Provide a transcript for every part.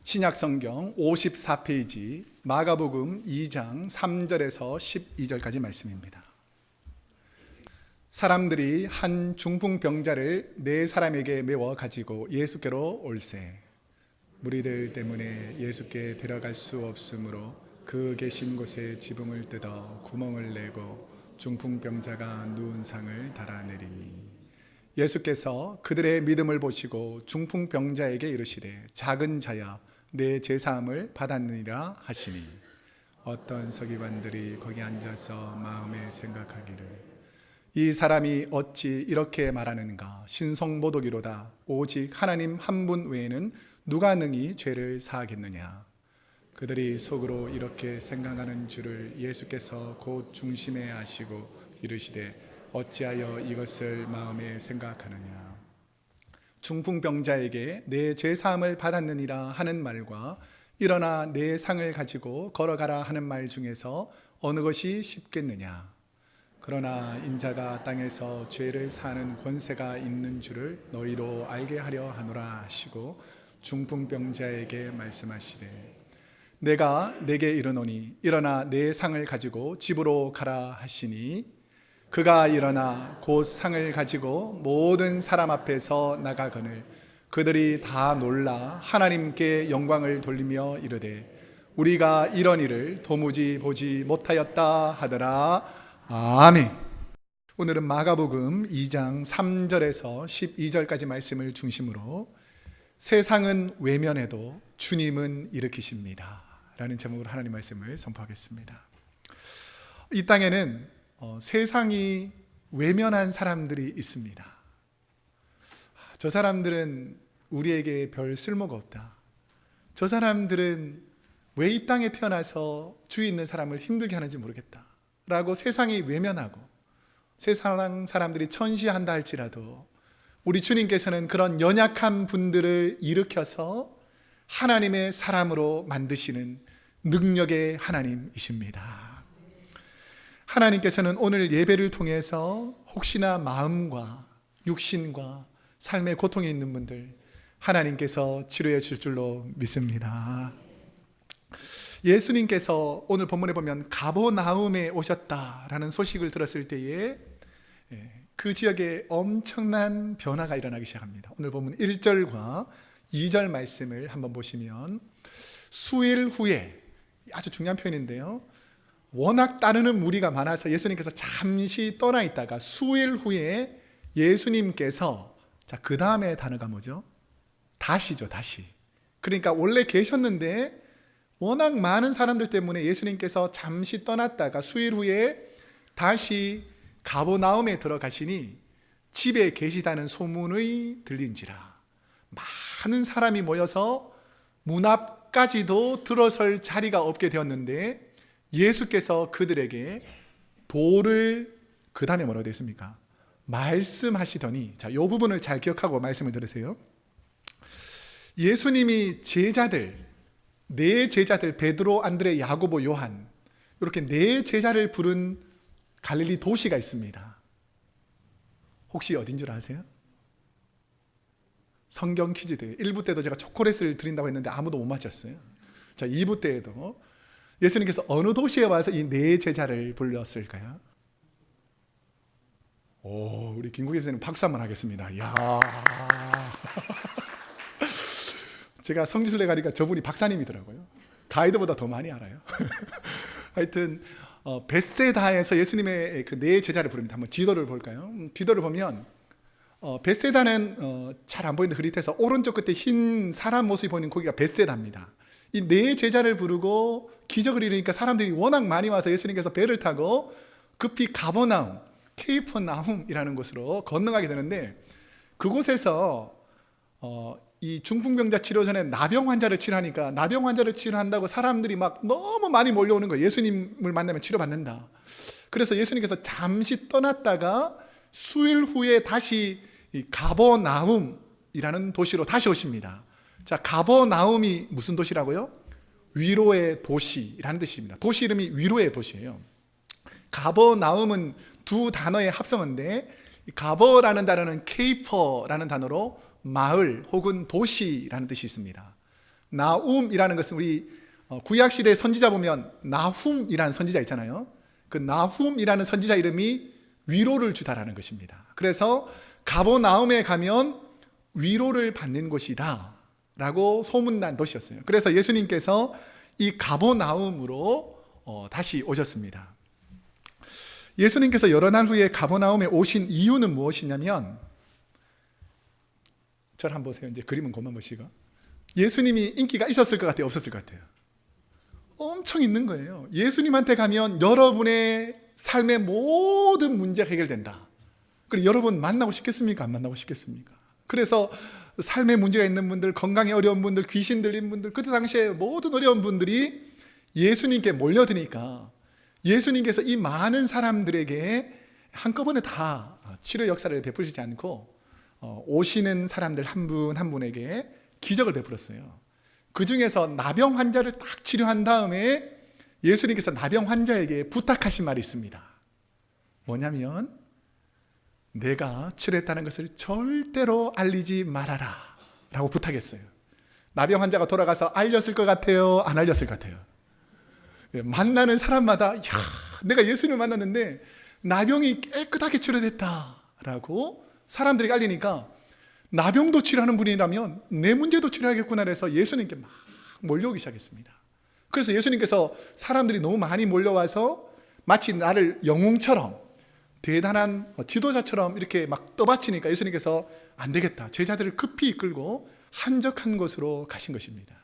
신약성경 54페이지 마가복음 2장 3절에서 12절까지 말씀입니다. 사람들이 한 중풍병자를 4사람에게 메워 가지고 예수께로 올세 무리들 때문에 예수께 데려갈 수 없으므로 그 계신 곳에 지붕을 뜯어 구멍을 내고 중풍병자가 누운 상을 달아내리니 예수께서 그들의 믿음을 보시고 중풍병자에게 이르시되 작은 자야 내 제사함을 받았느니라 하시니 어떤 서기관들이 거기 앉아서 마음에 생각하기를 이 사람이 어찌 이렇게 말하는가 신성모독이로다 오직 하나님 한 분 외에는 누가 능히 죄를 사하겠느냐. 그들이 속으로 이렇게 생각하는 줄을 예수께서 곧 중심에 아시고 이르시되 어찌하여 이것을 마음에 생각하느냐. 중풍병자에게 내 죄사함을 받았느니라 하는 말과 일어나 내 상을 가지고 걸어가라 하는 말 중에서 어느 것이 쉽겠느냐. 그러나 인자가 땅에서 죄를 사하는 권세가 있는 줄을 너희로 알게 하려 하노라 하시고 중풍병자에게 말씀하시되 내가 내게 이르노니 일어나 내 상을 가지고 집으로 가라 하시니 그가 일어나 곧 상을 가지고 모든 사람 앞에서 나가거늘 그들이 다 놀라 하나님께 영광을 돌리며 이르되 우리가 이런 일을 도무지 보지 못하였다 하더라. 아멘. 오늘은 마가복음 2장 3절에서 12절까지 말씀을 중심으로 세상은 외면해도 주님은 일으키십니다 라는 제목으로 하나님 말씀을 선포하겠습니다. 이 땅에는 세상이 외면한 사람들이 있습니다. 저 사람들은 우리에게 별 쓸모가 없다. 저 사람들은 왜 이 땅에 태어나서 주위 있는 사람을 힘들게 하는지 모르겠다 라고 세상이 외면하고 세상 사람들이 천시한다 할지라도 우리 주님께서는 그런 연약한 분들을 일으켜서 하나님의 사람으로 만드시는 능력의 하나님이십니다. 하나님께서는 오늘 예배를 통해서 혹시나 마음과 육신과 삶의 고통이 있는 분들 하나님께서 치료해 줄 줄로 믿습니다. 예수님께서 오늘 본문에 보면 가버나움에 오셨다라는 소식을 들었을 때에 그 지역에 엄청난 변화가 일어나기 시작합니다. 오늘 본문 1절과 2절 말씀을 한번 보시면 수일 후에 아주 중요한 표현인데요. 워낙 따르는 무리가 많아서 예수님께서 잠시 떠나 있다가 수일 후에 예수님께서 그 다음에 단어가 뭐죠? 다시죠. 다시. 그러니까 원래 계셨는데 워낙 많은 사람들 때문에 예수님께서 잠시 떠났다가 수일 후에 다시 가버나움에 들어가시니 집에 계시다는 소문이 들린지라 많은 사람이 모여서 문 앞까지도 들어설 자리가 없게 되었는데 예수께서 그들에게 돌을 그 다음에 뭐라고 되어 있습니까? 말씀하시더니 자, 이 부분을 잘 기억하고 말씀을 들으세요. 예수님이 네 제자들 베드로, 안드레, 야고보, 요한 이렇게 네 제자를 부른 갈릴리 도시가 있습니다. 혹시 어딘 줄 아세요? 성경 퀴즈들 1부 때도 제가 초콜릿을 드린다고 했는데 아무도 못 맞췄어요. 자, 2부 때에도 예수님께서 어느 도시에 와서 이 네 제자를 불렀을까요? 오, 우리 김국희 선생님 박수 한번 하겠습니다. 이야. 제가 성지순례 가니까 저분이 박사님이더라고요. 가이드보다 더 많이 알아요. 하여튼 벳세다에서 예수님의 그 네 제자를 부릅니다. 한번 지도를 볼까요? 지도를 보면 벳세다는 잘 안 보이는데 흐릿해서 오른쪽 끝에 흰 사람 모습이 보이는 거기가 벳세다입니다. 이 네 제자를 부르고 기적을 이루니까 사람들이 워낙 많이 와서 예수님께서 배를 타고 급히 가버나움, 케이퍼나움이라는 곳으로 건너가게 되는데 그곳에서 이 중풍병자 치료 전에 나병 환자를 치료하니까 나병 환자를 치료한다고 사람들이 막 너무 많이 몰려오는 거예요. 예수님을 만나면 치료받는다. 그래서 예수님께서 잠시 떠났다가 수일 후에 다시 이 가버나움이라는 도시로 다시 오십니다. 자, 가버나움이 무슨 도시라고요? 위로의 도시라는 뜻입니다. 도시 이름이 위로의 도시예요. 가버나움은 두 단어의 합성어인데 가버라는 단어는 케이퍼라는 단어로 마을 혹은 도시라는 뜻이 있습니다. 나움이라는 것은 우리 구약시대 선지자 보면 나훔이라는 선지자 있잖아요. 그 나훔이라는 선지자 이름이 위로를 주다라는 것입니다. 그래서 가버나움에 가면 위로를 받는 곳이다 라고 소문난 도시였어요. 그래서 예수님께서 이 가버나움으로 다시 오셨습니다. 예수님께서 여러 날 후에 가버나움에 오신 이유는 무엇이냐면, 저를 한번 보세요. 이제 그림은 그만 보시고, 예수님이 인기가 있었을 것 같아요, 없었을 것 같아요? 엄청 있는 거예요. 예수님한테 가면 여러분의 삶의 모든 문제가 해결된다. 그리고 여러분 만나고 싶겠습니까? 안 만나고 싶겠습니까? 그래서 삶의 문제가 있는 분들, 건강에 어려운 분들, 귀신 들린 분들, 그때 당시에 모든 어려운 분들이 예수님께 몰려드니까 예수님께서 이 많은 사람들에게 한꺼번에 다 치료 역사를 베푸시지 않고 오시는 사람들 한 분 한 분에게 기적을 베풀었어요. 그 중에서 나병 환자를 딱 치료한 다음에 예수님께서 나병 환자에게 부탁하신 말이 있습니다. 뭐냐면, 내가 치료했다는 것을 절대로 알리지 말아라 라고 부탁했어요. 나병 환자가 돌아가서 알렸을 것 같아요? 안 알렸을 것 같아요? 만나는 사람마다, 야, 내가 예수님을 만났는데 나병이 깨끗하게 치료됐다 라고 사람들이 알리니까, 나병도 치료하는 분이라면 내 문제도 치료하겠구나 해서 예수님께 막 몰려오기 시작했습니다. 그래서 예수님께서 사람들이 너무 많이 몰려와서 마치 나를 영웅처럼, 대단한 지도자처럼 이렇게 막 떠받치니까 예수님께서 안 되겠다, 제자들을 급히 이끌고 한적한 곳으로 가신 것입니다.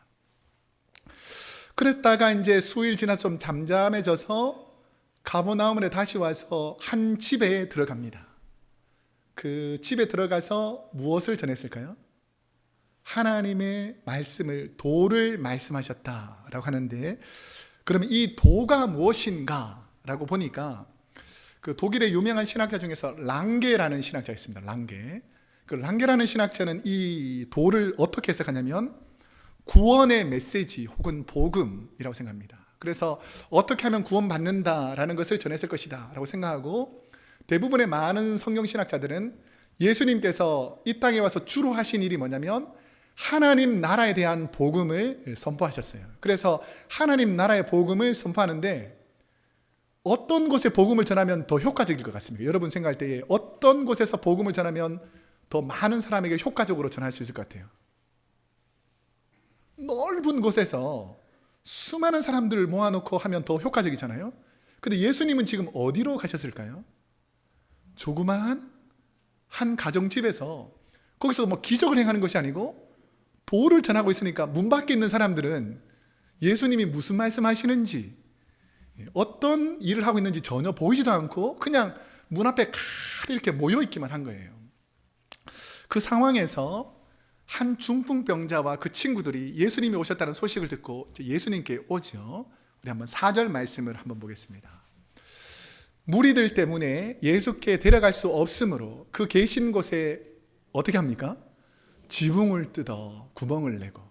그랬다가 이제 수일 지나 좀 잠잠해져서 가버나움에 다시 와서 한 집에 들어갑니다. 그 집에 들어가서 무엇을 전했을까요? 하나님의 말씀을, 도를 말씀하셨다라고 하는데, 그러면 이 도가 무엇인가 라고 보니까, 그 독일의 유명한 신학자 중에서 랑게라는 신학자가 있습니다. 랑게. 그 랑게라는 신학자는 이 도를 어떻게 해석하냐면 구원의 메시지 혹은 복음이라고 생각합니다. 그래서 어떻게 하면 구원받는다라는 것을 전했을 것이다 라고 생각하고, 대부분의 많은 성경 신학자들은 예수님께서 이 땅에 와서 주로 하신 일이 뭐냐면 하나님 나라에 대한 복음을 선포하셨어요. 그래서 하나님 나라의 복음을 선포하는데, 어떤 곳에 복음을 전하면 더 효과적일 것 같습니까? 여러분 생각할 때에 어떤 곳에서 복음을 전하면 더 많은 사람에게 효과적으로 전할 수 있을 것 같아요? 넓은 곳에서 수많은 사람들을 모아놓고 하면 더 효과적이잖아요. 근데 예수님은 지금 어디로 가셨을까요? 조그마한 한 가정집에서, 거기서 뭐 기적을 행하는 것이 아니고 도를 전하고 있으니까 문 밖에 있는 사람들은 예수님이 무슨 말씀하시는지, 어떤 일을 하고 있는지 전혀 보이지도 않고 그냥 문 앞에 가득 이렇게 모여있기만 한 거예요. 그 상황에서 한 중풍병자와 그 친구들이 예수님이 오셨다는 소식을 듣고 예수님께 오죠. 우리 한번 4절 말씀을 한번 보겠습니다. 무리들 때문에 예수께 데려갈 수 없으므로 그 계신 곳에 어떻게 합니까? 지붕을 뜯어 구멍을 내고.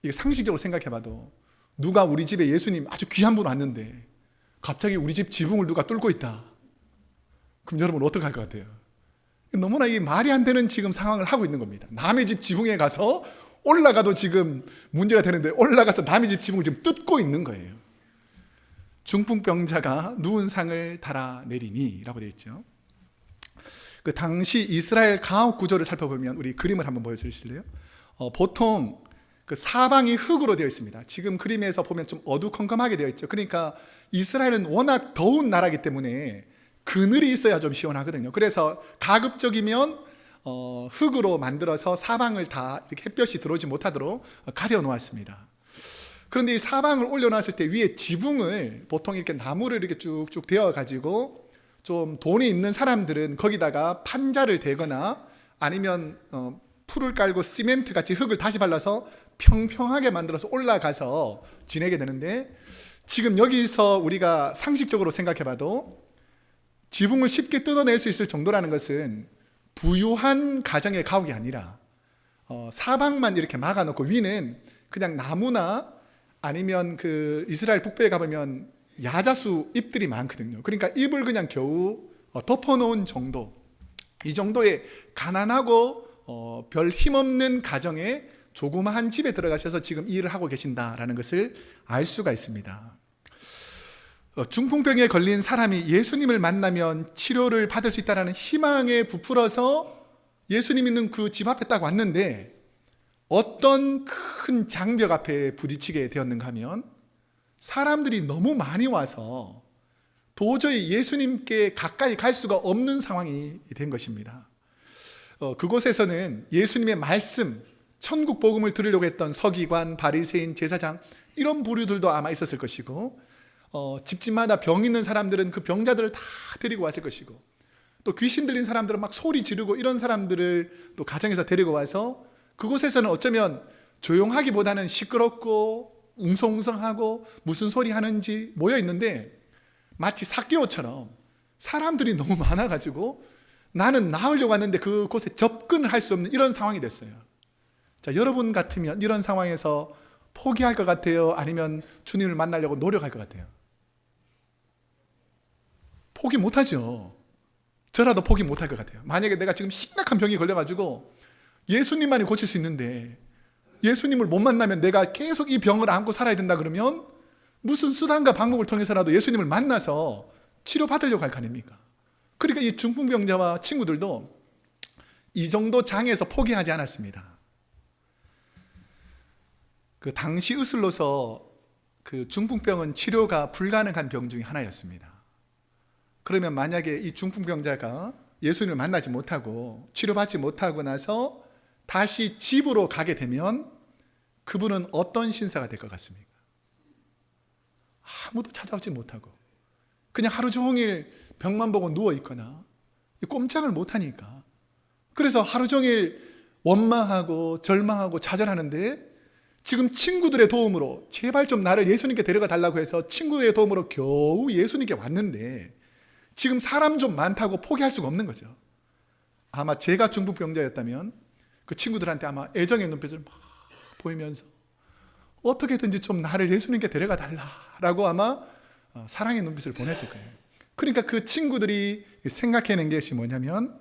이게 상식적으로 생각해봐도, 누가 우리 집에 예수님 아주 귀한 분 왔는데 갑자기 우리 집 지붕을 누가 뚫고 있다, 그럼 여러분 어떻게 할 것 같아요? 너무나 이게 말이 안 되는 지금 상황을 하고 있는 겁니다. 남의 집 지붕에 가서 올라가도 지금 문제가 되는데 올라가서 남의 집 지붕을 지금 뜯고 있는 거예요. 중풍병자가 누운 상을 달아내리니 라고 되어 있죠. 그 당시 이스라엘 가옥 구조를 살펴보면, 우리 그림을 한번 보여주실래요? 보통 그 사방이 흙으로 되어 있습니다. 지금 그림에서 보면 좀 어두컴컴하게 되어 있죠. 그러니까 이스라엘은 워낙 더운 나라이기 때문에 그늘이 있어야 좀 시원하거든요. 그래서 가급적이면 흙으로 만들어서 사방을 다 이렇게 햇볕이 들어오지 못하도록 가려 놓았습니다. 그런데 이 사방을 올려놨을 때 위에 지붕을 보통 이렇게 나무를 이렇게 쭉쭉 대어 가지고, 좀 돈이 있는 사람들은 거기다가 판자를 대거나 아니면 풀을 깔고 시멘트 같이 흙을 다시 발라서 평평하게 만들어서 올라가서 지내게 되는데, 지금 여기서 우리가 상식적으로 생각해봐도 지붕을 쉽게 뜯어낼 수 있을 정도라는 것은 부유한 가정의 가옥이 아니라 사방만 이렇게 막아놓고 위는 그냥 나무나 아니면 그 이스라엘 북부에 가보면 야자수 잎들이 많거든요. 그러니까 잎을 그냥 겨우 덮어놓은 정도, 이 정도의 가난하고 별 힘없는 가정의 조그마한 집에 들어가셔서 지금 이 일을 하고 계신다라는 것을 알 수가 있습니다. 중풍병에 걸린 사람이 예수님을 만나면 치료를 받을 수 있다는 희망에 부풀어서 예수님 있는 그 집 앞에 딱 왔는데 어떤 큰 장벽 앞에 부딪히게 되었는가 하면 사람들이 너무 많이 와서 도저히 예수님께 가까이 갈 수가 없는 상황이 된 것입니다. 그곳에서는 예수님의 말씀, 천국 복음을 들으려고 했던 서기관, 바리새인, 제사장 이런 부류들도 아마 있었을 것이고 집집마다 병 있는 사람들은 그 병자들을 다 데리고 왔을 것이고 또 귀신 들린 사람들은 막 소리 지르고 이런 사람들을 또 가정에서 데리고 와서 그곳에서는 어쩌면 조용하기보다는 시끄럽고 웅성웅성하고 무슨 소리 하는지 모여 있는데 마치 삭개오처럼 사람들이 너무 많아가지고 나는 나으려고 왔는데 그곳에 접근을 할 수 없는 이런 상황이 됐어요. 자, 여러분 같으면 이런 상황에서 포기할 것 같아요? 아니면 주님을 만나려고 노력할 것 같아요? 포기 못하죠. 저라도 포기 못할 것 같아요. 만약에 내가 지금 심각한 병이 걸려가지고 예수님만이 고칠 수 있는데 예수님을 못 만나면 내가 계속 이 병을 안고 살아야 된다 그러면 무슨 수단과 방법을 통해서라도 예수님을 만나서 치료받으려고 할 거 아닙니까? 그러니까 이 중풍병자와 친구들도 이 정도 장애에서 포기하지 않았습니다. 그 당시 의술로서 그 중풍병은 치료가 불가능한 병 중에 하나였습니다. 그러면 만약에 이 중풍병자가 예수님을 만나지 못하고 치료받지 못하고 나서 다시 집으로 가게 되면 그분은 어떤 신사가 될 것 같습니까? 아무도 찾아오지 못하고 그냥 하루 종일 병만 보고 누워있거나 꼼짝을 못하니까 그래서 하루 종일 원망하고 절망하고 좌절하는데 지금 친구들의 도움으로 제발 좀 나를 예수님께 데려가 달라고 해서 친구의 도움으로 겨우 예수님께 왔는데 지금 사람 좀 많다고 포기할 수가 없는 거죠. 아마 제가 중풍병자였다면 그 친구들한테 아마 애정의 눈빛을 막 보이면서 어떻게든지 좀 나를 예수님께 데려가 달라라고 아마 사랑의 눈빛을 보냈을 거예요. 그러니까 그 친구들이 생각해낸 것이 뭐냐면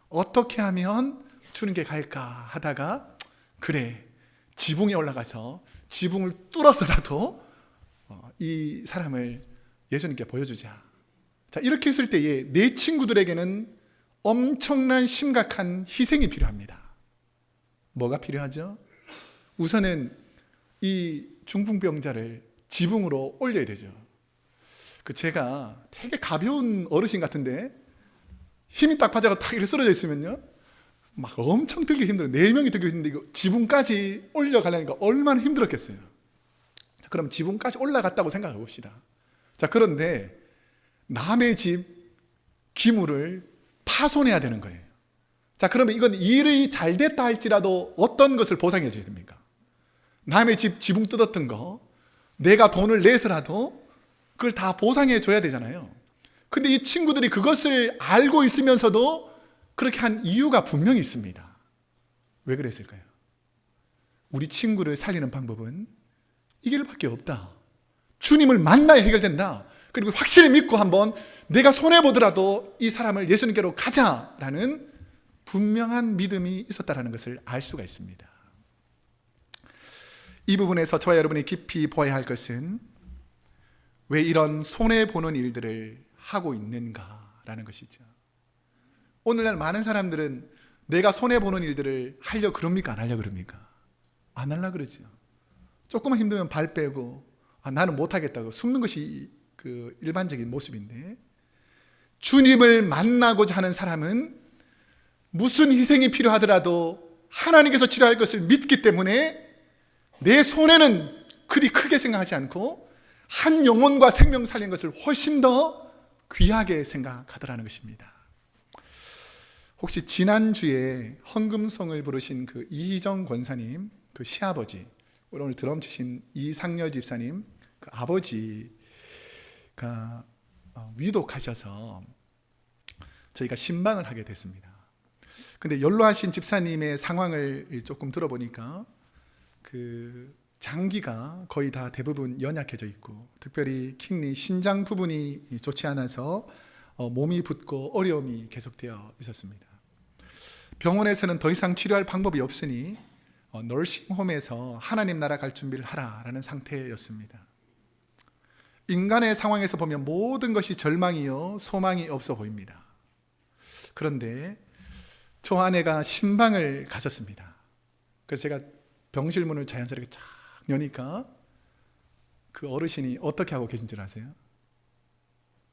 어떻게 하면 주님께 갈까 하다가 그래 지붕에 올라가서 지붕을 뚫어서라도 이 사람을 예수님께 보여주자. 자, 이렇게 했을 때에 내 친구들에게는 엄청난 심각한 희생이 필요합니다. 뭐가 필요하죠? 우선은 이 중풍병자를 지붕으로 올려야 되죠. 제가 되게 가벼운 어르신 같은데 힘이 딱 빠져서 탁 이렇게 쓰러져 있으면요 막 엄청 들기 힘들어요. 4명이 들기 힘든데 이거 지붕까지 올려가려니까 얼마나 힘들었겠어요. 자, 그럼 지붕까지 올라갔다고 생각해 봅시다. 자, 그런데 남의 집 기물을 파손해야 되는 거예요. 자, 그러면 이건 일이 잘 됐다 할지라도 어떤 것을 보상해 줘야 됩니까? 남의 집 지붕 뜯었던 거 내가 돈을 내서라도 그걸 다 보상해 줘야 되잖아요. 근데 이 친구들이 그것을 알고 있으면서도 그렇게 한 이유가 분명히 있습니다. 왜 그랬을까요? 우리 친구를 살리는 방법은 이 길밖에 없다. 주님을 만나야 해결된다. 그리고 확실히 믿고 한번 내가 손해보더라도 이 사람을 예수님께로 가자라는 분명한 믿음이 있었다는 것을 알 수가 있습니다. 이 부분에서 저와 여러분이 깊이 보아야 할 것은 왜 이런 손해보는 일들을 하고 있는가라는 것이죠. 오늘날 많은 사람들은 내가 손해보는 일들을 하려고 그럽니까? 안 하려고 그럽니까? 안 하려고 그러죠. 조금만 힘들면 발 빼고 나는 못하겠다고 숨는 것이 그 일반적인 모습인데 주님을 만나고자 하는 사람은 무슨 희생이 필요하더라도 하나님께서 치료할 것을 믿기 때문에 내 손해는 그리 크게 생각하지 않고 한 영혼과 생명 살린 것을 훨씬 더 귀하게 생각하더라는 것입니다. 혹시 지난주에 헌금송을 부르신 그 이희정 권사님, 그 시아버지, 오늘 드럼 치신 이상열 집사님, 그 아버지가 위독하셔서 저희가 신방을 하게 됐습니다. 근데 연로하신 집사님의 상황을 조금 들어보니까 그 장기가 거의 다 대부분 연약해져 있고 특별히 킹리 신장 부분이 좋지 않아서 몸이 붓고 어려움이 계속되어 있었습니다. 병원에서는 더 이상 치료할 방법이 없으니 널싱홈에서 하나님 나라 갈 준비를 하라라는 상태였습니다. 인간의 상황에서 보면 모든 것이 절망이요 소망이 없어 보입니다. 그런데 저 아내가 신방을 가졌습니다. 그래서 제가 병실 문을 자연스럽게 쫙 여니까 그 어르신이 어떻게 하고 계신 줄 아세요?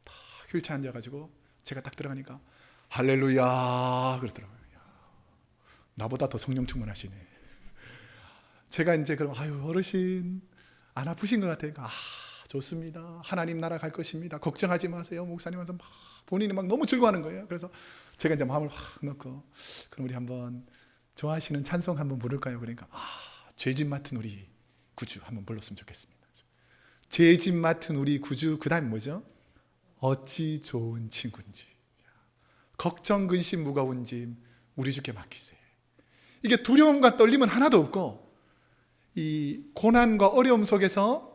딱 휠체어 앉아가지고 제가 딱 들어가니까 할렐루야 그러더라고요. 나보다 더 성령 충만하시네. 제가 이제 그럼 아유 어르신 안 아프신 것 같아요. 좋습니다. 하나님 나라 갈 것입니다. 걱정하지 마세요. 목사님한테 막 본인이 막 너무 즐거워하는 거예요. 그래서 제가 이제 마음을 확 넣고 그럼 우리 한번 좋아하시는 찬송 한번 부를까요? 그러니까 죄짐 맡은 우리 구주 한번 불렀으면 좋겠습니다. 죄짐 맡은 우리 구주 그 다음 뭐죠? 어찌 좋은 친구인지 걱정 근심 무거운 짐 우리 주께 맡기세. 이게 두려움과 떨림은 하나도 없고 이 고난과 어려움 속에서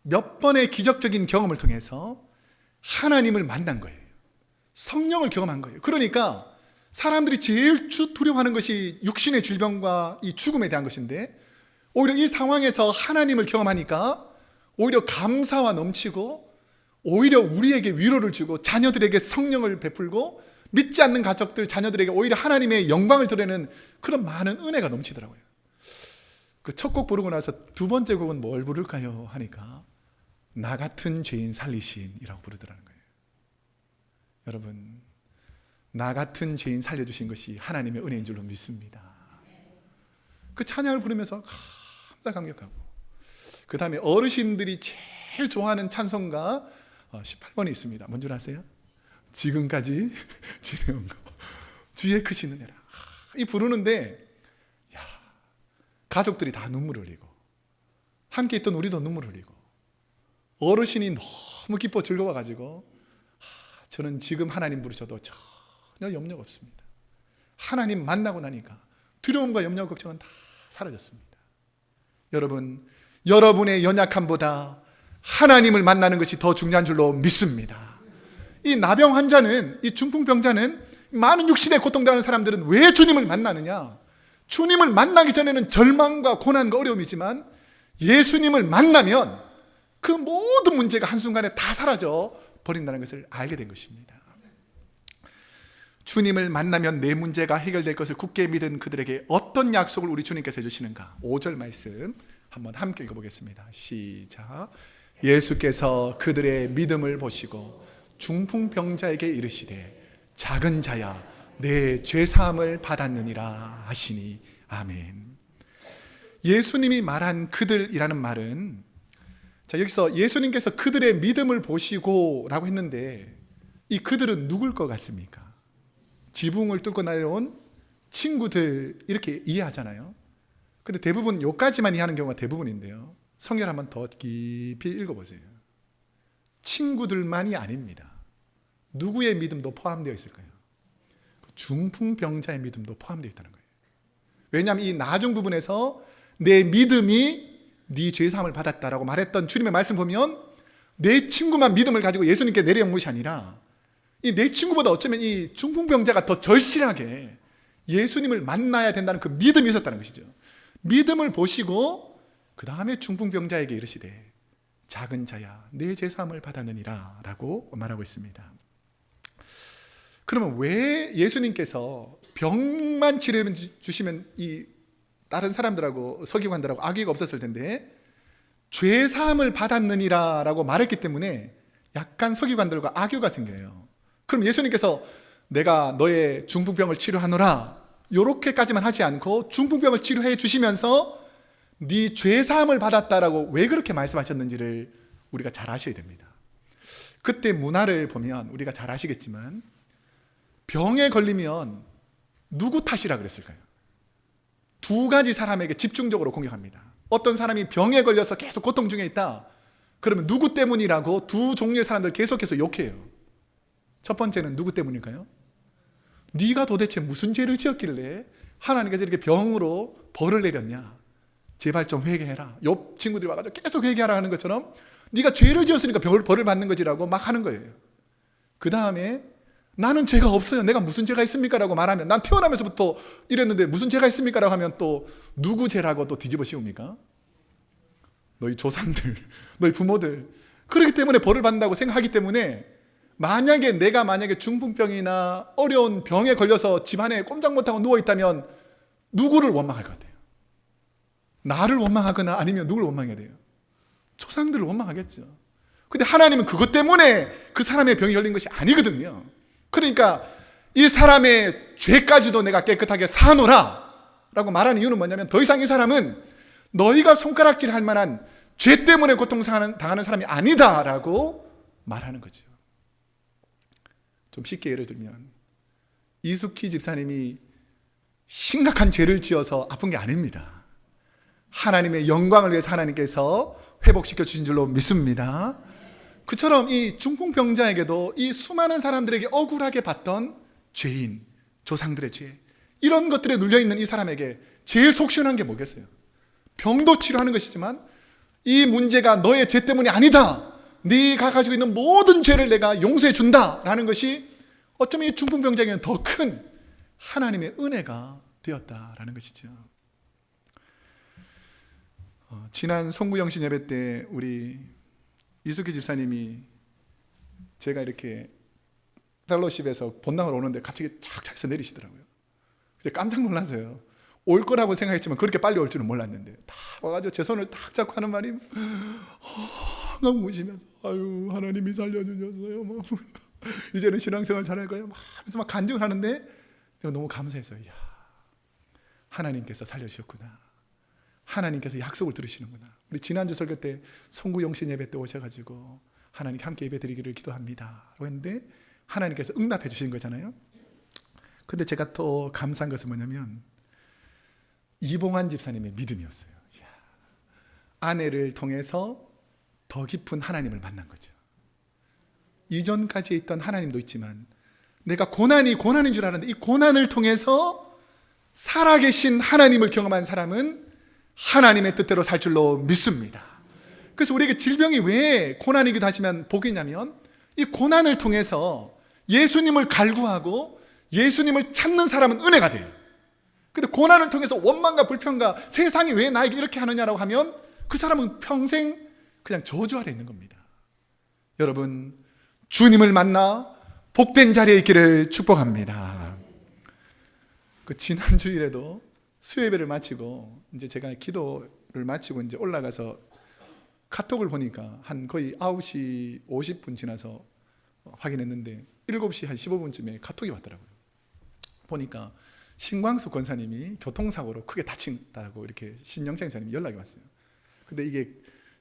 몇 번의 기적적인 경험을 통해서 하나님을 만난 거예요. 성령을 경험한 거예요. 그러니까 사람들이 제일 두려워하는 것이 육신의 질병과 이 죽음에 대한 것인데 오히려 이 상황에서 하나님을 경험하니까 오히려 감사와 넘치고 오히려 우리에게 위로를 주고 자녀들에게 성령을 베풀고 믿지 않는 가족들 자녀들에게 오히려 하나님의 영광을 드러내는 그런 많은 은혜가 넘치더라고요. 그 첫 곡 부르고 나서 두 번째 곡은 뭘 부를까요? 하니까 나 같은 죄인 살리신이라고 부르더라는 거예요. 여러분 나 같은 죄인 살려주신 것이 하나님의 은혜인 줄로 믿습니다. 그 찬양을 부르면서 감격하고 그 다음에 어르신들이 제일 좋아하는 찬송가 18번이 있습니다. 뭔 줄 아세요? 지금까지 지내온 거 주의 크신 은혜라. 이 부르는데 가족들이 다 눈물 흘리고 함께 있던 우리도 눈물 흘리고 어르신이 너무 기뻐 즐거워가지고 저는 지금 하나님 부르셔도 전혀 염려가 없습니다. 하나님 만나고 나니까 두려움과 염려 걱정은 다 사라졌습니다. 여러분 여러분의 연약함보다 하나님을 만나는 것이 더 중요한 줄로 믿습니다. 이 나병 환자는 이 중풍병자는 많은 육신에 고통당하는 사람들은 왜 주님을 만나느냐? 주님을 만나기 전에는 절망과 고난과 어려움이지만 예수님을 만나면 그 모든 문제가 한순간에 다 사라져 버린다는 것을 알게 된 것입니다. 주님을 만나면 내 문제가 해결될 것을 굳게 믿은 그들에게 어떤 약속을 우리 주님께서 해주시는가? 5절 말씀 한번 함께 읽어보겠습니다. 시작. 예수께서 그들의 믿음을 보시고 중풍병자에게 이르시되 작은 자야 내 죄사함을 받았느니라 하시니 아멘. 예수님이 말한 그들이라는 말은 여기서 예수님께서 그들의 믿음을 보시고 라고 했는데 이 그들은 누굴 것 같습니까? 지붕을 뚫고 내려온 친구들 이렇게 이해하잖아요. 근데 대부분 요까지만 이해하는 경우가 대부분인데요. 성경 한번 더 깊이 읽어보세요. 친구들만이 아닙니다. 누구의 믿음도 포함되어 있을까요? 중풍병자의 믿음도 포함되어 있다는 거예요. 왜냐하면 이 나중 부분에서 내 믿음이 네 죄사함을 받았다라고 말했던 주님의 말씀 보면 내 친구만 믿음을 가지고 예수님께 내려온 것이 아니라 이 내 친구보다 어쩌면 이 중풍병자가 더 절실하게 예수님을 만나야 된다는 그 믿음이 있었다는 것이죠. 믿음을 보시고 그 다음에 중풍병자에게 이르시되 작은 자야 내 죄사함을 받았느니라 라고 말하고 있습니다. 그러면 왜 예수님께서 병만 치료해 주시면 이 다른 사람들하고 서기관들하고 악의가 없었을 텐데 죄사함을 받았느니라 라고 말했기 때문에 약간 서기관들과 악유가 생겨요. 그럼 예수님께서 내가 너의 중풍병을 치료하노라 이렇게까지만 하지 않고 중풍병을 치료해 주시면서 네 죄사함을 받았다라고 왜 그렇게 말씀하셨는지를 우리가 잘 아셔야 됩니다. 그때 문화를 보면 우리가 잘 아시겠지만 병에 걸리면 누구 탓이라 그랬을까요? 두 가지 사람에게 집중적으로 공격합니다. 어떤 사람이 병에 걸려서 계속 고통 중에 있다. 그러면 누구 때문이라고 두 종류의 사람들 계속해서 욕해요. 첫 번째는 누구 때문일까요? 네가 도대체 무슨 죄를 지었길래 하나님께서 이렇게 병으로 벌을 내렸냐? 제발 좀 회개해라. 옆 친구들이 와가지고 계속 회개하라 하는 것처럼 네가 죄를 지었으니까 벌을 받는 거지라고 막 하는 거예요. 그 다음에 나는 죄가 없어요. 내가 무슨 죄가 있습니까? 라고 말하면, 난 태어나면서부터 이랬는데 무슨 죄가 있습니까? 라고 하면 또 누구 죄라고 또 뒤집어 씌웁니까? 너희 조상들, 너희 부모들. 그렇기 때문에 벌을 받는다고 생각하기 때문에 내가 만약에 중풍병이나 어려운 병에 걸려서 집안에 꼼짝 못하고 누워있다면 누구를 원망할 것 같아요? 나를 원망하거나 아니면 누구를 원망해야 돼요? 조상들을 원망하겠죠. 근데 하나님은 그것 때문에 그 사람의 병이 걸린 것이 아니거든요. 그러니까 이 사람의 죄까지도 내가 깨끗하게 사노라 라고 말하는 이유는 뭐냐면, 더 이상 이 사람은 너희가 손가락질할 만한 죄 때문에 고통당하는 사람이 아니다 라고 말하는 거죠. 좀 쉽게 예를 들면, 이숙희 집사님이 심각한 죄를 지어서 아픈 게 아닙니다. 하나님의 영광을 위해서 하나님께서 회복시켜 주신 줄로 믿습니다. 그처럼 이 중풍병자에게도 이 수많은 사람들에게 억울하게 봤던 죄인, 조상들의 죄, 이런 것들에 눌려있는 이 사람에게 제일 속 시원한 게 뭐겠어요? 병도 치료하는 것이지만 이 문제가 너의 죄 때문이 아니다, 네가 가지고 있는 모든 죄를 내가 용서해 준다라는 것이 어쩌면 이 중풍병자에게는 더 큰 하나님의 은혜가 되었다라는 것이죠. 지난 송구영신 예배 때 우리 이숙희 집사님이, 제가 이렇게 펠로십에서 본당을 오는데 갑자기 쫙 차에서 내리시더라고요. 그래서 깜짝 놀라서요. 올 거라고 생각했지만 그렇게 빨리 올 줄은 몰랐는데, 딱 와가지고 제 손을 딱 잡고 하는 말이 막 우시면서, 아유 하나님이 살려주셨어요. 뭐 이제는 신앙생활 잘할 거예요. 막 하면서 막 간증을 하는데 내가 너무 감사했어요. 야, 하나님께서 살려주셨구나. 하나님께서 약속을 들으시는구나. 우리 지난주 설교 때 송구영신 예배 때 오셔가지고 하나님께 함께 예배 드리기를 기도합니다 라고 했는데 하나님께서 응답해 주신 거잖아요. 근데 제가 또 감사한 것은 뭐냐면, 이봉환 집사님의 믿음이었어요. 이야, 아내를 통해서 더 깊은 하나님을 만난 거죠. 이전까지 있던 하나님도 있지만 내가 고난인 줄 알았는데 이 고난을 통해서 살아계신 하나님을 경험한 사람은 하나님의 뜻대로 살 줄로 믿습니다. 그래서 우리에게 질병이 왜 고난이기도 하지만 복이냐면, 이 고난을 통해서 예수님을 갈구하고 예수님을 찾는 사람은 은혜가 돼요. 근데 고난을 통해서 원망과 불평과 세상이 왜 나에게 이렇게 하느냐라고 하면 그 사람은 평생 그냥 저주 아래 있는 겁니다. 여러분, 주님을 만나 복된 자리에 있기를 축복합니다. 그 지난 주일에도 수요예배를 마치고 이제 제가 기도를 마치고 이제 올라가서 카톡을 보니까 한 거의 9시 50분 지나서 확인했는데 7시 한 15분쯤에 카톡이 왔더라고요. 보니까 신광수 권사님이 교통사고로 크게 다친다고 이렇게 신영창 전님이 연락이 왔어요. 근데 이게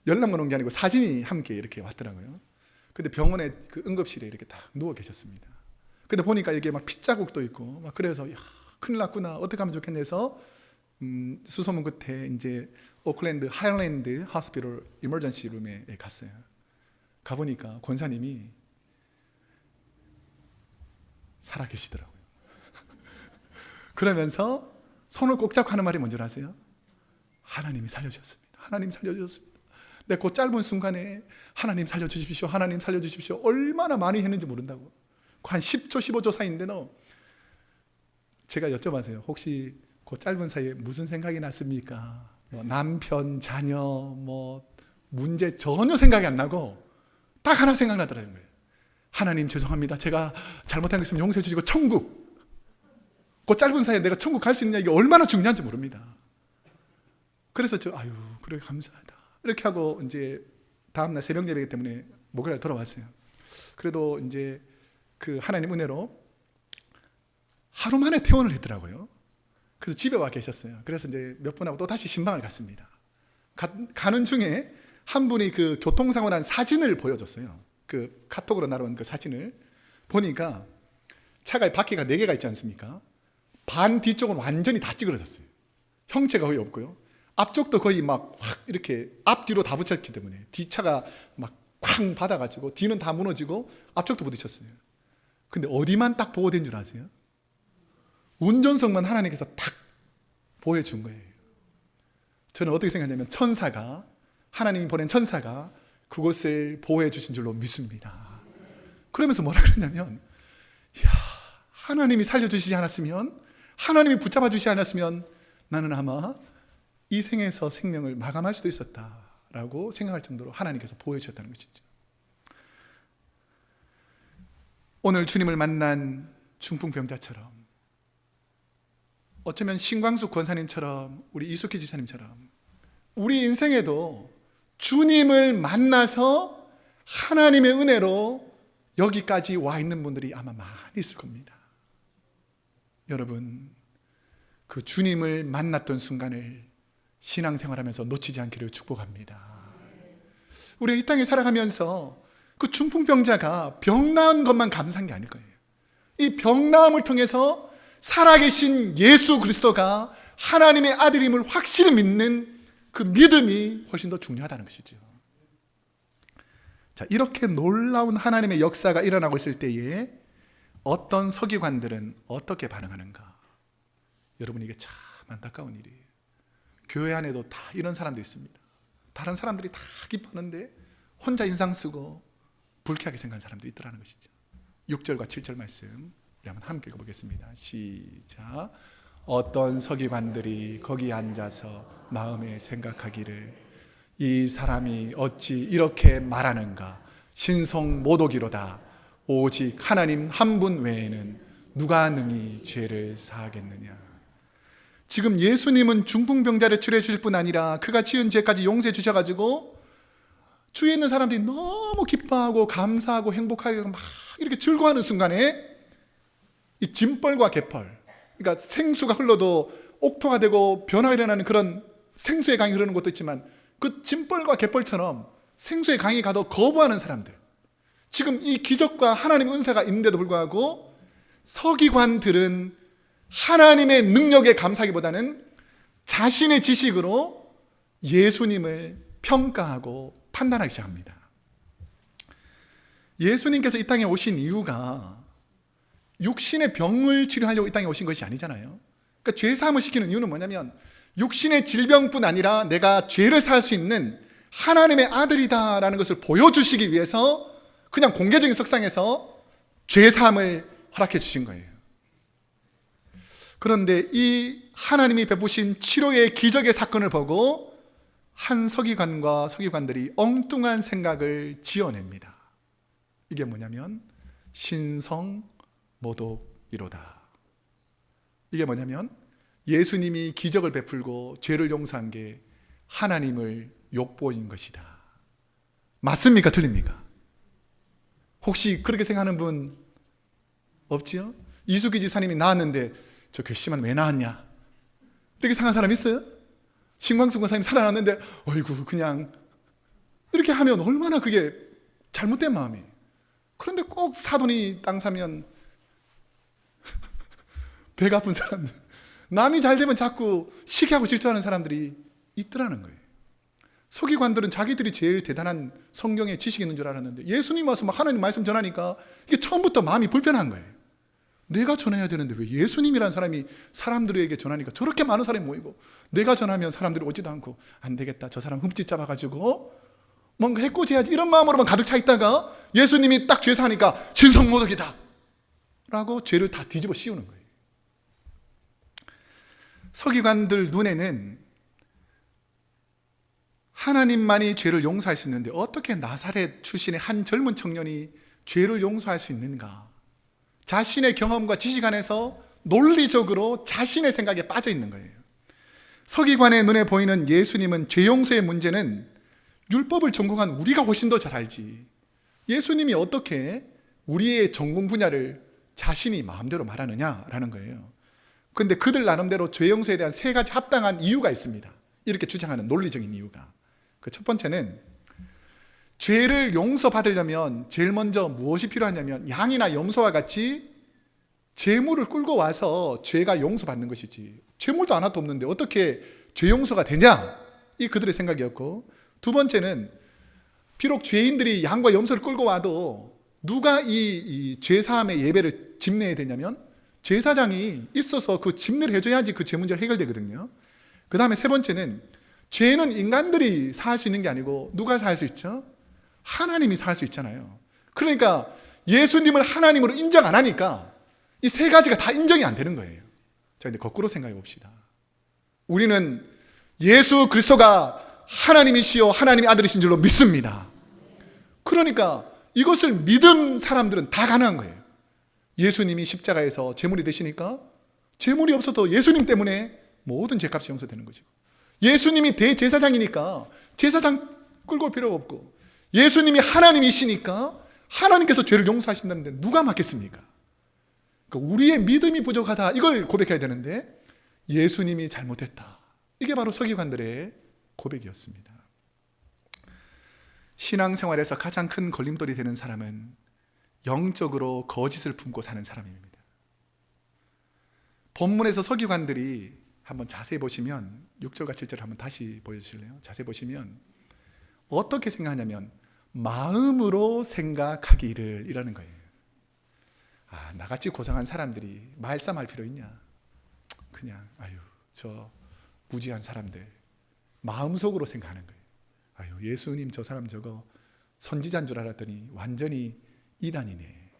연락만 온 게 아니고 사진이 함께 이렇게 왔더라고요. 근데 병원에 그 응급실에 이렇게 딱 누워 계셨습니다. 근데 보니까 이게 막 핏자국도 있고 막 그래서 야, 큰일 났구나, 어떻게 하면 좋겠냐 해서 수소문 끝에 이제 오클랜드 하일랜드 하스피털 이머전시 룸에 갔어요. 가보니까 권사님이 살아계시더라고요. 그러면서 손을 꼭 잡고 하는 말이 뭔지 아세요? 하나님이 살려주셨습니다. 하나님 살려주셨습니다. 내 그 짧은 순간에 하나님 살려주십시오, 하나님 살려주십시오, 얼마나 많이 했는지 모른다고. 한 10초 15초 사이인데도 제가 여쭤봤어요. 혹시 그 짧은 사이에 무슨 생각이 났습니까? 뭐 남편, 자녀, 뭐 문제 전혀 생각이 안 나고 딱 하나 생각나더라는 거예요. 하나님 죄송합니다. 제가 잘못한 거 있으면 용서해 주시고 천국. 그 짧은 사이에 내가 천국 갈 수 있느냐, 이게 얼마나 중요한지 모릅니다. 그래서 아유 그래 감사하다 이렇게 하고 이제 다음날 새벽 예배이기 때문에 목요일에 돌아왔어요. 그래도 이제 그 하나님 은혜로 하루 만에 퇴원을 했더라고요. 그래서 집에 와 계셨어요. 그래서 이제 몇 분하고 또 다시 신방을 갔습니다. 가는 중에 한 분이 그 교통사고 난 사진을 보여줬어요. 그 카톡으로 날아온 그 사진을 보니까 차가 바퀴가 4개가 있지 않습니까? 반 뒤쪽은 완전히 다 찌그러졌어요. 형체가 거의 없고요. 앞쪽도 거의 막 확 이렇게 앞뒤로 다 붙였기 때문에 뒷차가 막 쾅 받아가지고 뒤는 다 무너지고 앞쪽도 부딪혔어요. 근데 어디만 딱 보호된 줄 아세요? 운전석만 하나님께서 딱 보여준 거예요. 저는 어떻게 생각하냐면 하나님이 보낸 천사가 그곳을 보호해 주신 줄로 믿습니다. 그러면서 뭐라 그러냐면, 야, 하나님이 살려주시지 않았으면, 하나님이 붙잡아 주시지 않았으면 나는 아마 이 생에서 생명을 마감할 수도 있었다라고 생각할 정도로 하나님께서 보여주셨다는 것이죠. 오늘 주님을 만난 중풍병자처럼, 어쩌면 신광숙 권사님처럼, 우리 이숙희 집사님처럼 우리 인생에도 주님을 만나서 하나님의 은혜로 여기까지 와 있는 분들이 아마 많이 있을 겁니다. 여러분, 그 주님을 만났던 순간을 신앙생활하면서 놓치지 않기를 축복합니다. 우리가 이 땅에 살아가면서 그 중풍병자가 병 나은 것만 감사한 게 아닐 거예요. 이 병 나음을 통해서 살아계신 예수 그리스도가 하나님의 아들임을 확실히 믿는 그 믿음이 훨씬 더 중요하다는 것이죠. 자, 이렇게 놀라운 하나님의 역사가 일어나고 있을 때에 어떤 서기관들은 어떻게 반응하는가? 여러분, 이게 참 안타까운 일이에요. 교회 안에도 다 이런 사람들이 있습니다. 다른 사람들이 다 기뻐하는데 혼자 인상 쓰고 불쾌하게 생각하는 사람들이 있더라는 것이죠. 6절과 7절 말씀 우리 한번 함께 읽어보겠습니다. 시작. 어떤 서기관들이 거기 앉아서 마음에 생각하기를 이 사람이 어찌 이렇게 말하는가? 신성모독이로다. 오직 하나님 한 분 외에는 누가 능히 죄를 사하겠느냐. 지금 예수님은 중풍병자를 치료해 주실 뿐 아니라 그가 지은 죄까지 용서해 주셔가지고 주위에 있는 사람들이 너무 기뻐하고 감사하고 행복하게 막 이렇게 즐거워하는 순간에 이 짐벌과 갯벌, 그러니까 생수가 흘러도 옥토가 되고 변화가 일어나는 그런 생수의 강이 흐르는 것도 있지만 그 짐벌과 갯벌처럼 생수의 강이 가도 거부하는 사람들, 지금 이 기적과 하나님의 은사가 있는데도 불구하고 서기관들은 하나님의 능력에 감사하기보다는 자신의 지식으로 예수님을 평가하고 판단하기 시작합니다. 예수님께서 이 땅에 오신 이유가 육신의 병을 치료하려고 이 땅에 오신 것이 아니잖아요. 그러니까 죄 사함을 시키는 이유는 뭐냐면 육신의 질병뿐 아니라 내가 죄를 살 수 있는 하나님의 아들이다라는 것을 보여주시기 위해서 그냥 공개적인 석상에서 죄 사함을 허락해 주신 거예요. 그런데 이 하나님이 베푸신 치료의 기적의 사건을 보고 한 서기관과 서기관들이 엉뚱한 생각을 지어냅니다. 이게 뭐냐면 신성모독이로다. 이게 뭐냐면 예수님이 기적을 베풀고 죄를 용서한 게 하나님을 욕보인 것이다. 맞습니까? 틀립니까? 혹시 그렇게 생각하는 분 없지요? 이수기 집사님이 나왔는데 저 괘씸한 왜 나왔냐? 이렇게 생각하는 사람 있어요? 신광수 권사님 살아났는데 어이구 그냥 이렇게 하면 얼마나 그게 잘못된 마음이에요. 그런데 꼭 사돈이 땅 사면 배가 아픈 사람들, 남이 잘 되면 자꾸 시기하고 질투하는 사람들이 있더라는 거예요. 서기관들은 자기들이 제일 대단한 성경에 지식이 있는 줄 알았는데 예수님 와서 막 하나님 말씀 전하니까 이게 처음부터 마음이 불편한 거예요. 내가 전해야 되는데 왜 예수님이라는 사람이 사람들에게 전하니까 저렇게 많은 사람이 모이고 내가 전하면 사람들이 오지도 않고 안 되겠다, 저 사람 흠집 잡아가지고 뭔가 해코지해야지, 이런 마음으로만 가득 차 있다가 예수님이 딱 죄사하니까 신성모독이다 라고 죄를 다 뒤집어 씌우는 거예요. 서기관들 눈에는 하나님만이 죄를 용서할 수 있는데 어떻게 나사렛 출신의 한 젊은 청년이 죄를 용서할 수 있는가? 자신의 경험과 지식 안에서 논리적으로 자신의 생각에 빠져 있는 거예요. 서기관의 눈에 보이는 예수님은 죄 용서의 문제는 율법을 전공한 우리가 훨씬 더 잘 알지, 예수님이 어떻게 우리의 전공 분야를 자신이 마음대로 말하느냐라는 거예요. 그런데 그들 나름대로 죄 용서에 대한 세 가지 합당한 이유가 있습니다. 이렇게 주장하는 논리적인 이유가, 그 첫 번째는 죄를 용서받으려면 제일 먼저 무엇이 필요하냐면 양이나 염소와 같이 제물을 끌고 와서 죄가 용서받는 것이지, 제물도 하나도 없는데 어떻게 죄 용서가 되냐, 이 그들의 생각이었고, 두 번째는 비록 죄인들이 양과 염소를 끌고 와도 누가 이 죄사함의 예배를 집내야 되냐면 제사장이 있어서 그 집례를 해줘야지 그 죄 문제가 해결되거든요. 그 다음에 세 번째는 죄는 인간들이 사할 수 있는 게 아니고 누가 사할 수 있죠? 하나님이 사할 수 있잖아요. 그러니까 예수님을 하나님으로 인정 안 하니까 이 세 가지가 다 인정이 안 되는 거예요. 자, 근데 거꾸로 생각해 봅시다. 우리는 예수 그리스도가 하나님이시요 하나님의 아들이신 줄로 믿습니다. 그러니까 이것을 믿은 사람들은 다 가능한 거예요. 예수님이 십자가에서 제물이 되시니까 제물이 없어도 예수님 때문에 모든 죄값이 용서되는 거죠. 예수님이 대제사장이니까 제사장 끌고 올 필요가 없고, 예수님이 하나님이시니까 하나님께서 죄를 용서하신다는데 누가 맞겠습니까? 그러니까 우리의 믿음이 부족하다, 이걸 고백해야 되는데 예수님이 잘못했다. 이게 바로 서기관들의 고백이었습니다. 신앙생활에서 가장 큰 걸림돌이 되는 사람은 영적으로 거짓을 품고 사는 사람입니다. 본문에서 서기관들이 한번 자세히 보시면 6절과 7절을 한번 다시 보여주실래요? 자세히 보시면 어떻게 생각하냐면 마음으로 생각하기를 이라는 거예요. 아, 나같이 고상한 사람들이 말싸움할 필요 있냐? 그냥 저 무지한 사람들 마음속으로 생각하는 거예요. 예수님 저 사람 저거 선지자인 줄 알았더니 완전히 이단이네.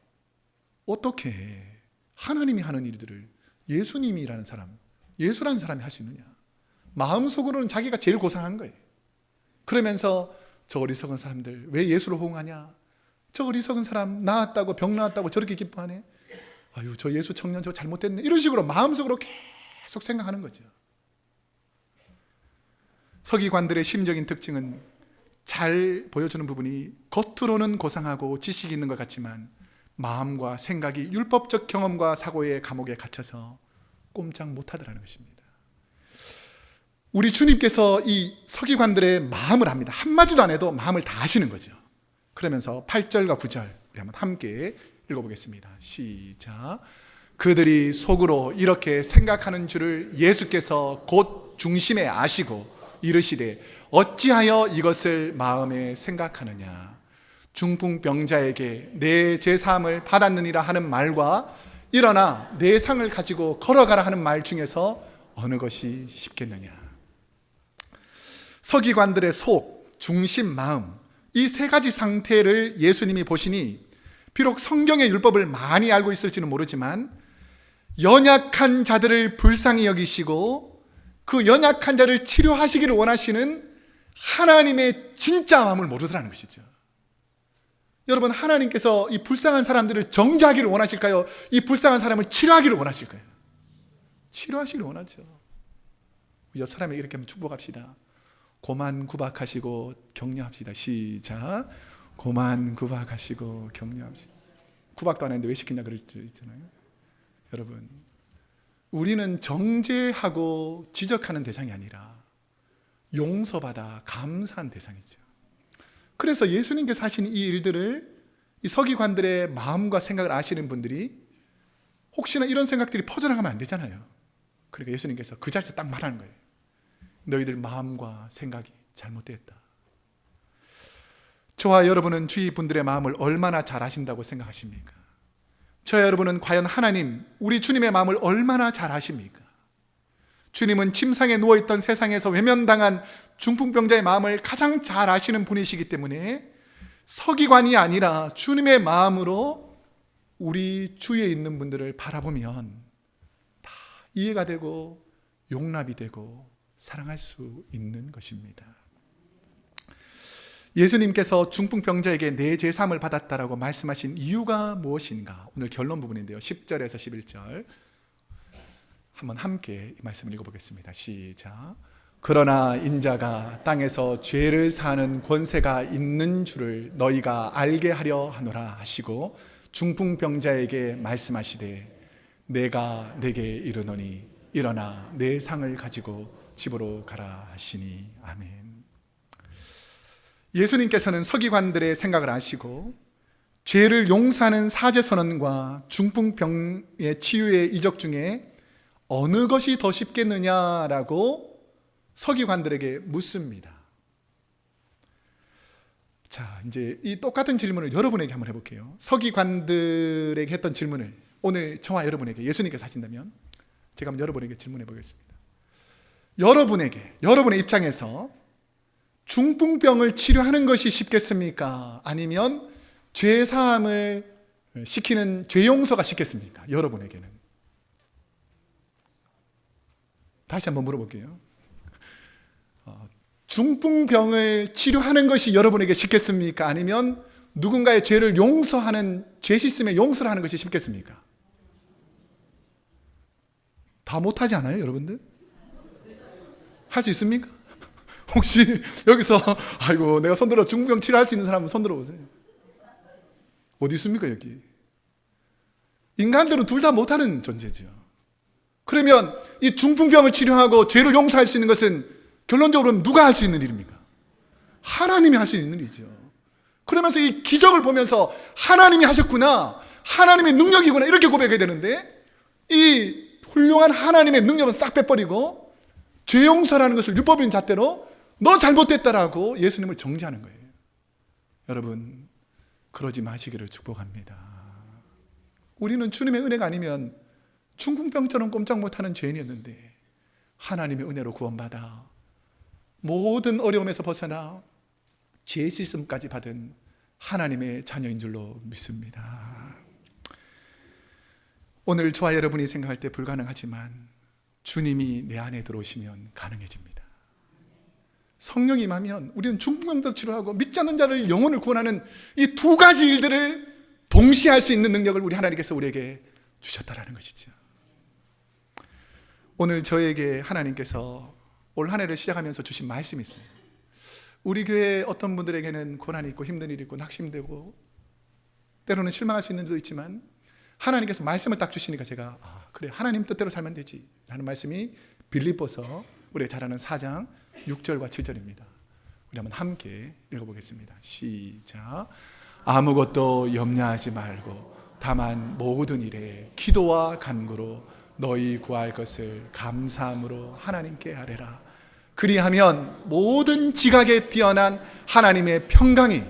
어떻게 해? 하나님이 하는 일들을 예수님이라는 사람, 예수라는 사람이 할 수 있느냐? 마음속으로는 자기가 제일 고상한 거예요. 그러면서 저 어리석은 사람들 왜 예수를 호응하냐? 저 어리석은 사람 나았다고, 병 나았다고 저렇게 기뻐하네? 저 예수 청년 저 잘못됐네. 이런 식으로 마음속으로 계속 생각하는 거죠. 서기관들의 심적인 특징은 잘 보여주는 부분이 겉으로는 고상하고 지식이 있는 것 같지만 마음과 생각이 율법적 경험과 사고의 감옥에 갇혀서 꼼짝 못하더라는 것입니다. 우리 주님께서 이 서기관들의 마음을 압니다. 한마디도 안 해도 마음을 다 아시는 거죠. 그러면서 8절과 9절 우리 한번 함께 읽어보겠습니다. 시작. 그들이 속으로 이렇게 생각하는 줄을 예수께서 곧 중심에 아시고 이르시되 어찌하여 이것을 마음에 생각하느냐? 중풍병자에게 내 제사함을 받았느니라 하는 말과 일어나 내 상을 가지고 걸어가라 하는 말 중에서 어느 것이 쉽겠느냐? 서기관들의 속, 중심, 마음, 이 세 가지 상태를 예수님이 보시니 비록 성경의 율법을 많이 알고 있을지는 모르지만 연약한 자들을 불쌍히 여기시고 그 연약한 자를 치료하시기를 원하시는 하나님의 진짜 마음을 모르더라는 것이죠. 여러분, 하나님께서 이 불쌍한 사람들을 정죄하기를 원하실까요? 이 불쌍한 사람을 치료하기를 원하실까요? 치료하시기를 원하죠. 옆 사람에게 이렇게 한번 축복합시다. 고만 구박하시고 격려합시다. 시작. 고만 구박하시고 격려합시다. 구박도 안 했는데 왜 시키냐 그럴 수 있잖아요. 여러분, 우리는 정죄하고 지적하는 대상이 아니라 용서받아 감사한 대상이죠. 그래서 예수님께서 하신 이 일들을 이 서기관들의 마음과 생각을 아시는 분들이 혹시나 이런 생각들이 퍼져나가면 안 되잖아요. 그러니까 예수님께서 그 자리에서 딱 말하는 거예요. 너희들 마음과 생각이 잘못됐다. 저와 여러분은 주위 분들의 마음을 얼마나 잘 아신다고 생각하십니까? 저와 여러분은 과연 하나님, 우리 주님의 마음을 얼마나 잘 아십니까? 주님은 침상에 누워있던 세상에서 외면당한 중풍병자의 마음을 가장 잘 아시는 분이시기 때문에 서기관이 아니라 주님의 마음으로 우리 주위에 있는 분들을 바라보면 다 이해가 되고 용납이 되고 사랑할 수 있는 것입니다. 예수님께서 중풍병자에게 내 제사함을 받았다라고 말씀하신 이유가 무엇인가? 오늘 결론 부분인데요. 10절에서 11절 한번 함께 이 말씀을 읽어보겠습니다. 시작. 그러나 인자가 땅에서 죄를 사하는 권세가 있는 줄을 너희가 알게 하려 하노라 하시고 중풍병자에게 말씀하시되 내가 내게 이르노니 일어나 내 상을 가지고 집으로 가라 하시니 아멘. 예수님께서는 서기관들의 생각을 아시고 죄를 용서하는 사제선언과 중풍병의 치유의 이적 중에 어느 것이 더 쉽겠느냐라고 서기관들에게 묻습니다. 자, 이제 이 똑같은 질문을 여러분에게 한번 해볼게요. 서기관들에게 했던 질문을 오늘 저와 여러분에게 예수님께서 하신다면 제가 한번 여러분에게 질문해 보겠습니다. 여러분의 입장에서 중풍병을 치료하는 것이 쉽겠습니까? 아니면 죄사함을 시키는 죄 용서가 쉽겠습니까? 여러분에게는. 다시 한번 물어볼게요. 중풍병을 치료하는 것이 여러분에게 쉽겠습니까? 아니면 누군가의 죄를 용서하는, 죄 씻음의 용서를 하는 것이 쉽겠습니까? 다 못하지 않아요, 여러분들? 할 수 있습니까? 혹시 여기서 아이고 내가 손들어 중풍병 치료할 수 있는 사람은 손들어 보세요. 어디 있습니까, 여기? 인간들은 둘 다 못하는 존재죠. 그러면 이 중풍병을 치료하고 죄를 용서할 수 있는 것은 결론적으로 누가 할 수 있는 일입니까? 하나님이 할 수 있는 일이죠. 그러면서 이 기적을 보면서 하나님이 하셨구나, 하나님의 능력이구나, 이렇게 고백해야 되는데, 이 훌륭한 하나님의 능력은 싹 빼버리고 죄 용서라는 것을 율법인 잣대로 너 잘못됐다라고 예수님을 정죄하는 거예요. 여러분, 그러지 마시기를 축복합니다. 우리는 주님의 은혜가 아니면 중풍병처럼 꼼짝 못하는 죄인이었는데 하나님의 은혜로 구원받아 모든 어려움에서 벗어나 죄 씻음까지 받은 하나님의 자녀인 줄로 믿습니다. 오늘 저와 여러분이 생각할 때 불가능하지만 주님이 내 안에 들어오시면 가능해집니다. 성령이 임하면 우리는 중풍병도 치료하고 믿지 않는 자를 영혼을 구원하는 이 두 가지 일들을 동시에 할 수 있는 능력을 우리 하나님께서 우리에게 주셨다라는 것이죠. 오늘 저에게 하나님께서 올 한 해를 시작하면서 주신 말씀이 있어요. 우리 교회 어떤 분들에게는 고난이 있고 힘든 일이 있고 낙심되고 때로는 실망할 수 있는 일도 있지만 하나님께서 말씀을 딱 주시니까 제가 그래, 하나님 뜻대로 살면 되지 라는 말씀이 빌립보서 우리가 잘 아는 4장 6절과 7절입니다. 우리 한번 함께 읽어보겠습니다. 시작. 아무것도 염려하지 말고 다만 모든 일에 기도와 간구로 너희 구할 것을 감사함으로 하나님께 아뢰라. 그리하면 모든 지각에 뛰어난 하나님의 평강이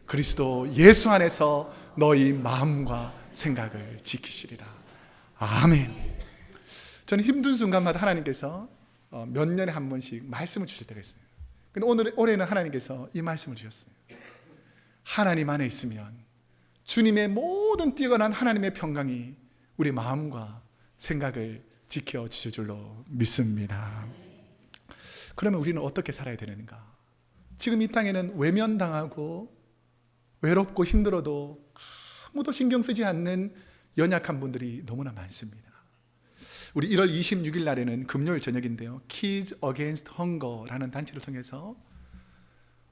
그리스도 예수 안에서 너희 마음과 생각을 지키시리라. 아멘. 저는 힘든 순간마다 하나님께서 몇 년에 한 번씩 말씀을 주실 때가 있어요. 근데 올해는 하나님께서 이 말씀을 주셨어요. 하나님 안에 있으면 주님의 모든 뛰어난 하나님의 평강이 우리 마음과 생각을 지켜주실 줄로 믿습니다. 그러면 우리는 어떻게 살아야 되는가? 지금 이 땅에는 외면당하고 외롭고 힘들어도 아무도 신경 쓰지 않는 연약한 분들이 너무나 많습니다. 우리 1월 26일 날에는 금요일 저녁인데요, Kids Against Hunger라는 단체를 통해서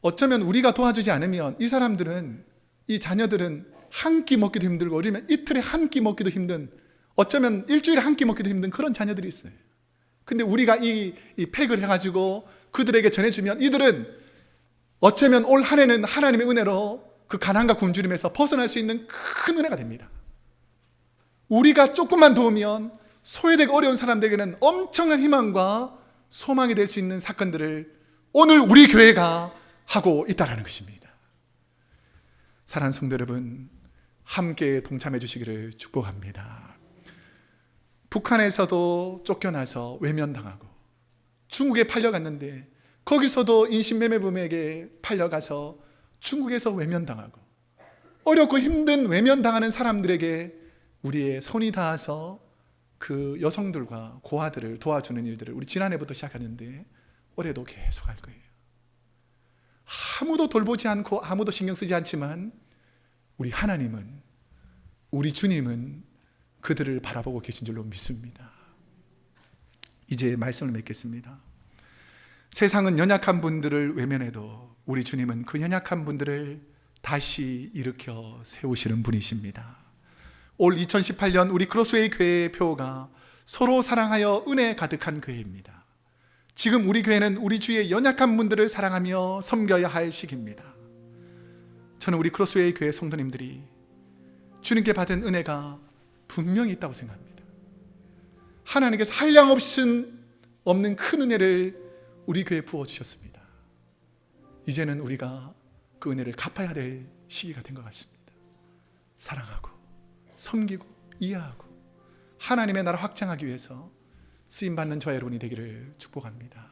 어쩌면 우리가 도와주지 않으면 이 사람들은, 이 자녀들은 한 끼 먹기도 힘들고 어쩌면 이틀에 한 끼 먹기도 힘든, 어쩌면 일주일에 한 끼 먹기도 힘든 그런 자녀들이 있어요. 근데 우리가 이 팩을 해가지고 그들에게 전해주면 이들은 어쩌면 올 한 해는 하나님의 은혜로 그 가난과 굶주림에서 벗어날 수 있는 큰 은혜가 됩니다. 우리가 조금만 도우면 소외되고 어려운 사람들에게는 엄청난 희망과 소망이 될 수 있는 사건들을 오늘 우리 교회가 하고 있다는 것입니다. 사랑하는 성도 여러분, 함께 동참해 주시기를 축복합니다. 북한에서도 쫓겨나서 외면당하고 중국에 팔려갔는데 거기서도 인신매매범에게 팔려가서 중국에서 외면당하고 어렵고 힘든 외면당하는 사람들에게 우리의 손이 닿아서 그 여성들과 고아들을 도와주는 일들을 우리 지난해부터 시작했는데 올해도 계속 할 거예요. 아무도 돌보지 않고 아무도 신경 쓰지 않지만 우리 하나님은, 우리 주님은 그들을 바라보고 계신 줄로 믿습니다. 이제 말씀을 맺겠습니다. 세상은 연약한 분들을 외면해도 우리 주님은 그 연약한 분들을 다시 일으켜 세우시는 분이십니다. 올 2018년 우리 크로스웨이 교회의 표가 서로 사랑하여 은혜 가득한 교회입니다. 지금 우리 교회는 우리 주위의 연약한 분들을 사랑하며 섬겨야 할 시기입니다. 저는 우리 크로스웨이 교회 성도님들이 주님께 받은 은혜가 분명히 있다고 생각합니다. 하나님께서 한량 없는 큰 은혜를 우리 교회에 부어주셨습니다. 이제는 우리가 그 은혜를 갚아야 될 시기가 된 것 같습니다. 사랑하고 섬기고 이해하고 하나님의 나라 확장하기 위해서 쓰임받는 저와 여러분이 되기를 축복합니다.